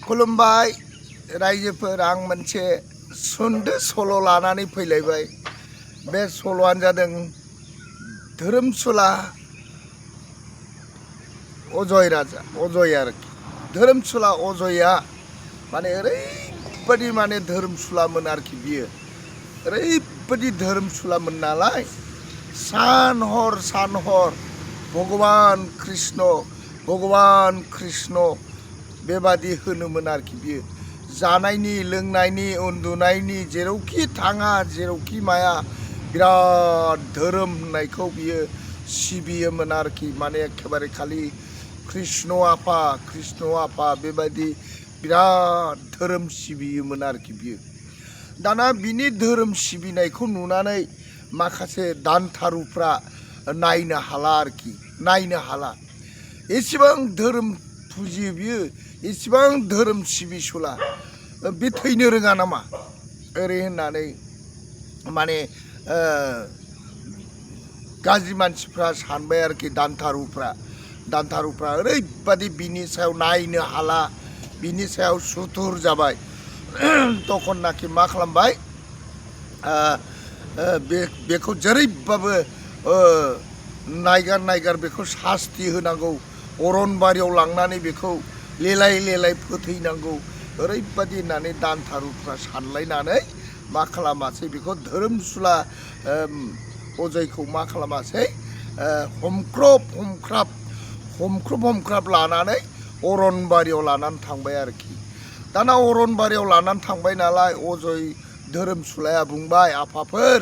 खुलुमबाय रायजोफोर आं मोनसे सुंद' सल' लानानै फैलायबाय। बे सल'आनो जादों धोरोमसुला अजय राजा अजय आरोखि। धोरोमसुला अजयआ माने ओरैबायदि माने धोरोमसुलामोन आरोखि। बियो ओरैबायदि धोरोमसुलामोन नालाय सान हर भगवान कृष्ण बेबादि होनोमोन आरोखि। बियो जानायनि लोंनायनि उन्दुनायनि जेरावखि थाङा जेरावखि माया बिराद धोरोम होननायखौ बियो सिबियोमोन आरोखि। माने एखेबारे खालि कृष्ण आफा बेबायदि बिराद धोरोम सिबियोमोन आरोखि बियो। दाना बिनि धोरोम सिबिनायखौ नुनानै माखासे दानथारुफ्रा नायनो हाला एसेबां धोरोम फुजियो बियो, एसेबां धोरोम सिबिसुला, बे थैनो रोङा नामा ओरै होननानै माने गाज्रि मानसिफ्रा सानबाय आरोखि। दानथारुफ्रा ओरैबादि बिनि सायाव नायनो हाला, बिनि सायाव सुथुर जाबाय। तखननाखि मा खालामबाय, बेखौ जेरैबाबो नायगार बेखौ सास्ति होनांगौ, अरनबारियाव लांनानै बेखौ लेलाय फोथैनांगौ ओरैबादि होननानै दानथारुफ्रा सानलायनानै मा खालामासै, बेखौ धोरोमसुला अजयखौ मा खालामासै, हमख्रब लानानै अरनबारियाव लानानै थांबाय आरोखि। दाना अरनबारियाव लानानै थांबाय नालाय अजय धोरोमसुलाया बुंबाय, आफाफोर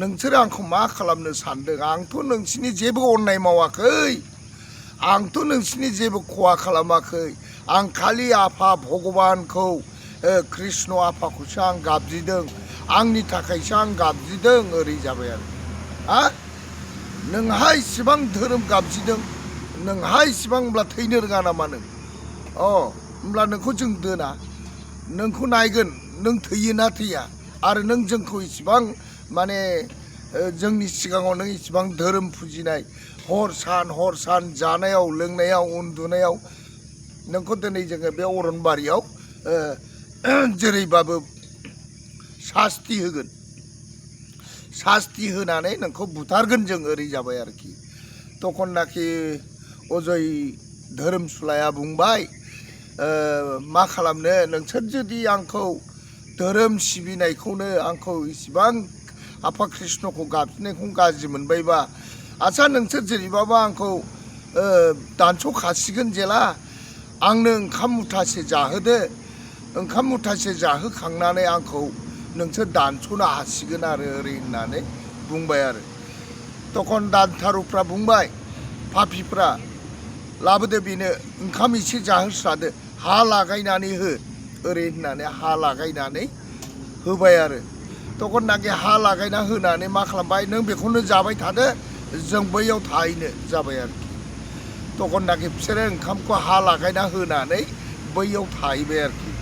नोंसोर आंखौ मा खालामनो सानदों? आंथ' नोंसिनि जेबो अननाय मावाखै, आंथ' नोंसिनि जेबो खहा खालामाखै। आं खालि आफा भगबानखौ कृष्ण आफाखौसो आं गाबज्रिदों, आंनि थाखायसो आं गाबज्रिदों ओरै जाबाय आरो। नोंहा इसिबां धोरोम गाबज्रिदों, नोंहा इसिबांब्ला थैनो रोङा नामा नों? होमब्ला नोंखौ जों दोना, नोंखौ नायगोन नों थैयो ना थैया। आरो नों जोंखौ इसिबां माने जोंनि सिगाङाव नों इसिबां धोरोम फुजिनाय, हर सान जानायाव लोंनायाव उन्दुनायाव, नोंखौ दिनै जोङो बे अरनबारियाव जेरैबाबो सास्ति होनानै नोंखौ बुथारगोन जों ओरै जाबाय आरोखि। तखननाखि अजय धोरोमसुलाया बुंबाय, मा खालामनो, नोंसोर जुदि आंखौ धोरोम सिबिनायखौनो आंखौ इसिबां आफा कृष्णखौ गाबज्रिनायखौ गाज्रि मोनबायबा, आच्छा नोंसोर जेरैबाबो आंखौ दानस'खासिगोन जेला, आंनो ओंखाम मुथासे जाहोदो, ओंखाम मुथासे जाहोखांनानै आंखौ नोंसोर दानस'नो हासिगोन आरो ओरै होननानै बुंबाय आरो। तखन दानथारुफ्रा बुंबाय, पापिफ्रा लाबोदो बेनो ओंखाम एसे जाहोस्रादो, हा लागायनानै हो ओरै होननानै हा लागायनानै होबाय आरो। तखननाखि हा लागायना होनानै मा खालामबाय, नों बेखौनो जाबाय थादो, जों बैयाव थाहैनो जाबाय आरोखि। तखननाखि बिसोरो ओंखामखौ हा लागायना होनानै बैयाव थाहैबाय आरोखि।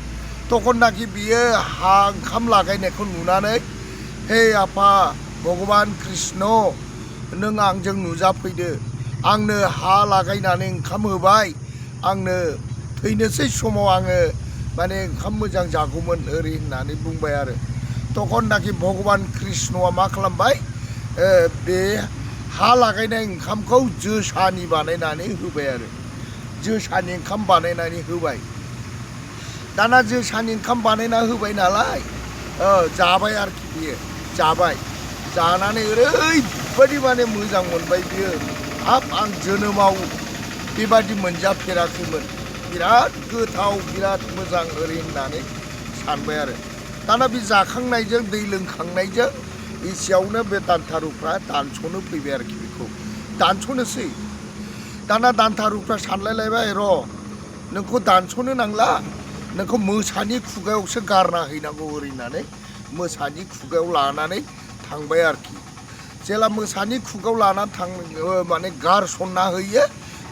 तखननाखि बियो ओंखाम लागायनायखौ नुनानै, हे आफा भगवान कृष्ण, नों आंजों नुजाफैदो, आंनो हा लागायनानै ओंखाम होबाय, आंनो थैनोसै समाव आङो माने ओंखाम मोजां जागौमोन ओरै होननानै बुंबाय आरो। तखननाखि भगवान कृष्णआ मा खालामबाय, बे हा लागायनाय ओंखामखौ जोसानि बानायनानै होबाय आरो। जोसानि ओंखाम बानायनानै होबाय। दाना जोसानि ओंखाम बानायना होबाय नालाय जाबाय आरोखि बियो, जानानै ओरैबायदि माने मोजां मोनबाय बियो। हाब आं जोनोमाव बेबादि मोनजाफेराखैमोन, बिराद गोथाव बिराद मोजां ओरै होननानै सानबाय आरो। दाना बे जाखांनायजों दै लोंखांनायजों एसेयावनो बे दानथारुफ्रा दानस'नो फैबाय आरोखि। बेखौ दानस'नोसै। दाना दानथारुफ्रा सानलायलायबाय, नोंखौ दानस'नो नांला, नोंखौ मोसानि खुगायावसो गारना हैनांगौ ओरै होननानै मोसानि खुगायाव लानानै थांबाय आरोखि। जेला मोसानि खुगायाव लानानै माने गारसनना होयो,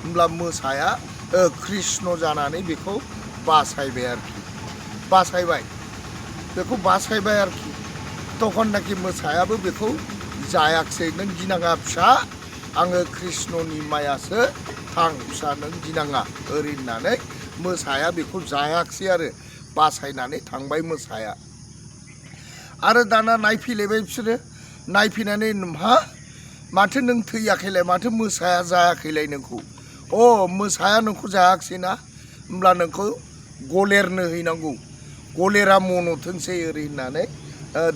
होमब्ला मोसाया कृष्ण जानानै बेखौ बासायबाय आरोखि। तखननाखि मोसायाबो बेखौ जायाखिसै, नों गिनाङा फिसा, आङो कृष्णनि मायासो, थां फिसा नों गिनाङा ओरै होननानै मोसाया बेखौ जायाखिसै आरो बासायनानै थांबाय मोसाया। आरो दाना नायफैलायबाय बिसोरो, नायफैनानै हा माथो नों थैयाखैलाय, माथो मोसाया जायाखैलाय नोंखौ, अ मोसाया नोंखौ जायाखिसैना, होमब्ला नोंखौ गलेरनो हैनांगौ, गलेरा मन'थोंसै ओरै होननानै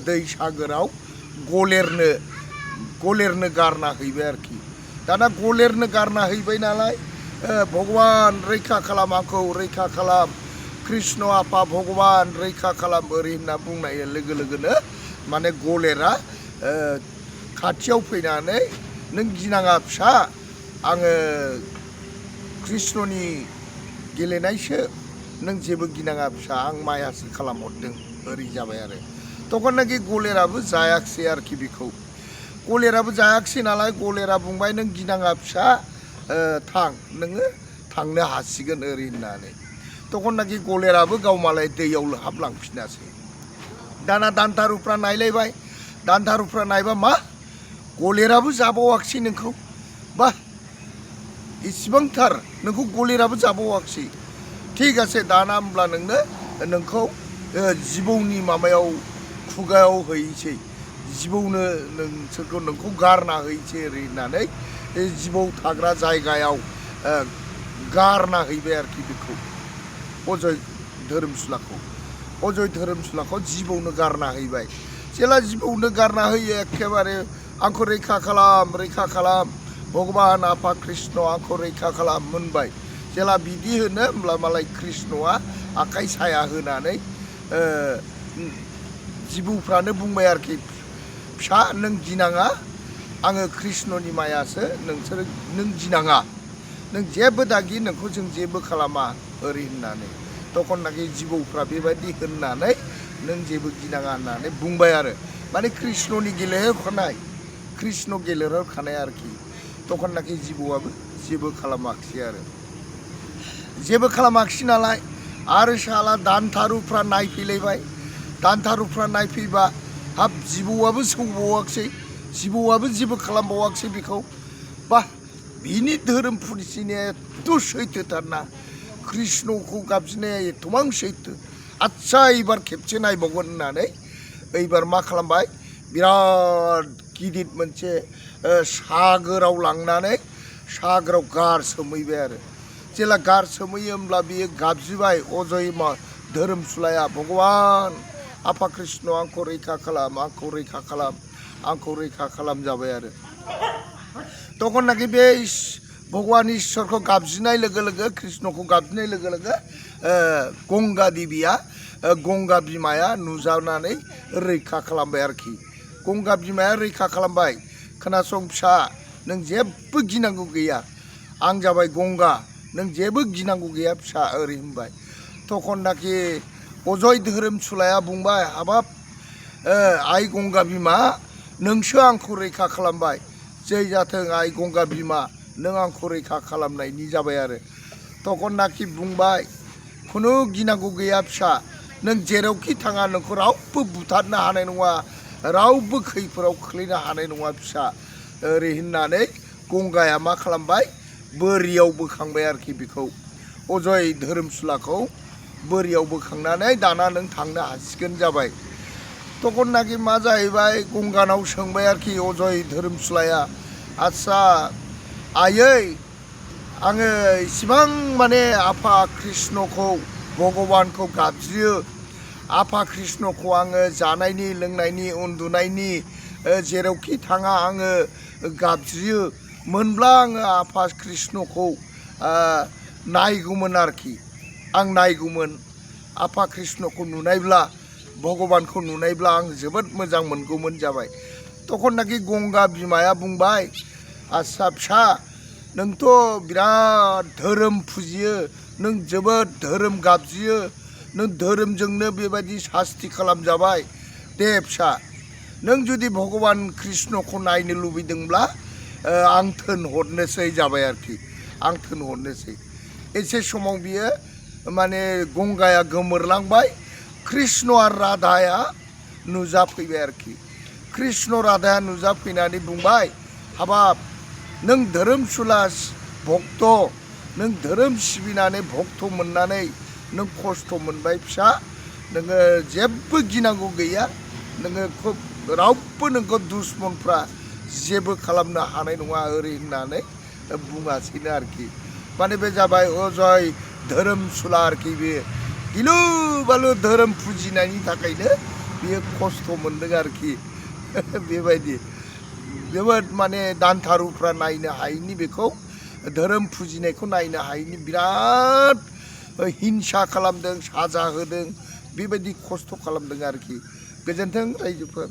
दै सागोराव गलेरनो गारना हैबाय आरोखि। दाना गलेरनो गारना हैबाय नालाय भगबान रैखा खालाम आंखौ, रैखा खालाम कृष्ण आफा भगबान रैखा खालाम ओरै होनना बुंनाय लोगो लोगोनो माने गलेरा खाथियाव फैनानै नों गिनाङा फिसा, आङो कृष्णनि गेलेनायसो, नों जेबो गिनाङा फिसा, आं मायासो खालामहरदों ओरै जाबाय आरो। तखननाखि गलेराबो जायाखिसै आरोखि बेखौ, गलेराबो जायाखिसै नालाय गलेरा बुंबाय नों गिनाङा फिसा, थां नोङो थांनो हासिगोन ओरै होननानै। तखननाखि गलेराबो गाव मालाय दैयाव हाबलांफिनासै। दाना दानथारुफ्रा नायलायबाय, दानथारुफ्रा नायबा मा गलेराबो जाबावाखिसै नोंखौ, बा इसिबांथार नोंखौ गलेराबो जाबावाखिसै, ठीक আছে दाना होमब्ला नोंखौ जिबौनि माबायाव खुगायाव हैसै, जिबौनो नोंखौ गारना हैसै ओरै होननानै जिबौ थाग्रा जायगायाव गारना हैबाय आरोखि बेखौ, अजय धोरोमसुलाखौ जिबौनो गारना हैबाय। जेला जिबौनो गारना होयो एखेबारे आंखौ रैखा खालाम भगबान आफा कृष्ण आंखौ रैखा खालाम मोनबाय। जेला बिदि होनो होमब्ला मालाय कृष्णआ आखाइ साया होनानै जिबौफ्रानो बुंबाय आरोखि, फिसा नों गिनाङा, आङो कृष्णनि मायासो, नों गिनाङा, नों जेबो दागि, नोंखौ जों जेबो खालामा ओरै होननानै। तखननाखि जिबौफ्रा बेबायदि होननानै नों जेबो गिनाङा होननानै बुंबाय आरो, माने कृष्णनि गेलेहरखानाय आरोखि। तखननाखि जिबौआबो जेबो खालामाखिसै आरो, जेबो खालामाखिसै नालाय आरो साला दानथारुफ्रा नायफैलायबाय, दानथारुफ्रा नायफैबा हाब जिबौआबो सौबावाखिसै, जिबौआबो जेबो खालामबावाखिसै बेखौ, बा बिनि धोरोम फुजिनाया एथ' सैथोथारना, कृष्णखौ गाबज्रिनाया एथ'बां सैथो, आदसा एबार खेबसे नायबावगोन होननानै एबार मा खालामबाय, बिराद गिदिर मोनसे सागोराव लांनानै सागोराव गारसोमहैबाय आरो। जेला गारसोमहैयो होमब्ला बियो गाबज्रिबाय अजय धोरोमसुलाया, भगबान आफा कृष्ण आंखौ रैखा खालाम जाबाय आरो। तखननाखि बे भगवान ईश्वरखौ गाबज्रिनाय लोगो लोगो, कृष्णखौ गाबज्रिनाय लोगो लोगो गंगा बिमाया नुजानानै रैखा खालामबाय आरोखि। गंगा बिमाया रैखा खालामबाय, खोनासं फिसा नों जेबो गिनांगौ गैया, आं जाबाय गंगा, नों जेबो गिनांगौ गैया फिसा ओरै होनबाय। तखननाखि अजय धोरोमसुलाया बुंबाय, हाबाब आइ गंगा बिमा, नोंसो आंखौ रैखा खालामबाय, जै जाथों आइ गंगा बिमा, नों आंखौ रैखा खालामनायनि जाबाय आरो। तखननाखि बुंबाय, खुनु गिनांगौ गैया फिसा, नों जेरावखि थाङा नोंखौ रावबो बुथारनो हानाय नङा, रावबो खैफोदाव खोख्लैनो हानाय नङा फिसा ओरै होननानै गंगाया मा खालामबाय, बोरियाव बोखांबाय आरोखि बेखौ, अजय धोरोमसुलाखौ बोरियाव बोखांनानै दाना नों थांनो हासिगोन जाबाय। तखननाखि मा जाहैबाय, गंगानाव सोंबाय आरोखि अजय धोरोमसुलाया, आदसा आयै आङो इसिबां माने आफा कृष्णखौ भगबानखौ गाबज्रियो, आफा कृष्णखौ आङो जानायनि लोंनायनि उन्दुनायनि जेरावखि थाङा आङो गाबज्रियो, मोनब्ला आङो आफा कृष्णखौ नायगौमोन आरोखि, आं नायगौमोन, आफा कृष्णखौ नुनायब्ला, भगबानखौ नुनायब्ला आं जोबोद मोजां मोनगौमोन जाबाय। तखननाखि गंगा बिमाया बुंबाय, आदसा फिसा नोंथ' बिराद धोरोम फुजियो, नों जोबोद धोरोम गाबज्रियो, नों धोरोमजोंनो बेबायदि सास्ति खालामजाबाय, दे फिसा नों जुदि भगबान कृष्णखौ नायनो लुबैदोंब्ला आं थोनहरनोसै जाबाय आरोखि, आं थोनहरनोसै। एसे समाव बियो माने गंगाया गोमोरलांबाय, कृष्ण आरो राधाया नुजाफैबाय आरोखि। कृष्ण राधाया नुजाफैनानै बुंबाय, हाबाब नों धोरोमसुला भक्त, नों धोरोम सिबिनानै भक्त मोननानै नों खस्थ' मोनबाय फिसा नोङो जेबो गिनांगौ गैया नोङो खुब रावबो नोंखौ दुश्मनफ्रा जेबो खालामनो हानाय नङा ओरै होननानै बुङासैनो आरोखि माने बे जाबाय अजय धोरोमसुला आरोखि बे गिलु बालु धोरोम फुजिनायनि थाखायनो बियो खस्थ' मोनदों आरोखि बेबायदि जोबोद माने दानथारुफ्रा नायनो हायैनि बेखौ धोरोम फुजिनायखौ नायनो हायैनि बिराद हिंसा खालामदों साजा होदों बेबायदि खस्थ' खालामदों आरोखि गोजोन्थों रायजोफोर